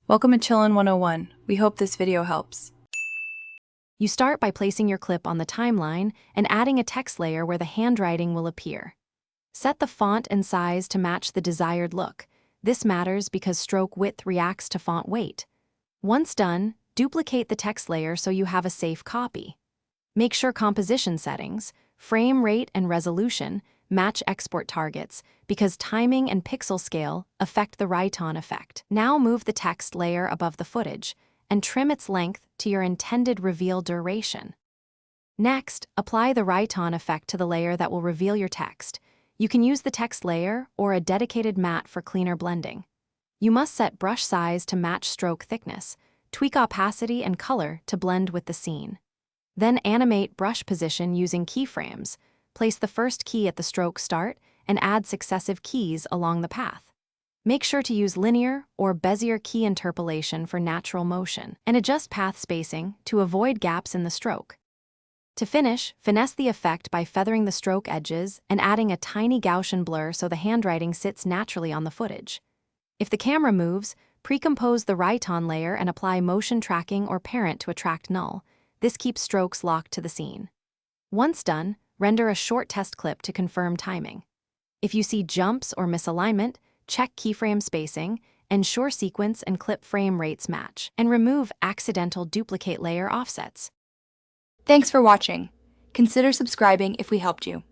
Welcome to Chillin' 101. We hope this video helps. You start by placing your clip on the timeline and adding a text layer where the handwriting will appear. Set the font and size to match the desired look. This matters because stroke width reacts to font weight. Once done, duplicate the text layer so you have a safe copy. Make sure composition settings, frame rate and resolution match export targets because timing and pixel scale affect the write-on effect. Now move the text layer above the footage and trim its length to your intended reveal duration. Next, apply the write-on effect to the layer that will reveal your text. You can use the text layer or a dedicated mat for cleaner blending. You must set brush size to match stroke thickness, tweak opacity and color to blend with the scene. Then animate brush position using keyframes. Place the first key at the stroke start and add successive keys along the path. Make sure to use linear or Bezier key interpolation for natural motion, and adjust path spacing to avoid gaps in the stroke. To finish, finesse the effect by feathering the stroke edges and adding a tiny Gaussian blur so the handwriting sits naturally on the footage. If the camera moves, pre-compose the write-on layer and apply motion tracking or parent to attract null. This keeps strokes locked to the scene. Once done, render a short test clip to confirm timing. If you see jumps or misalignment, check keyframe spacing, ensure sequence and clip frame rates match, and remove accidental duplicate layer offsets. Thanks for watching. Consider subscribing if we helped you.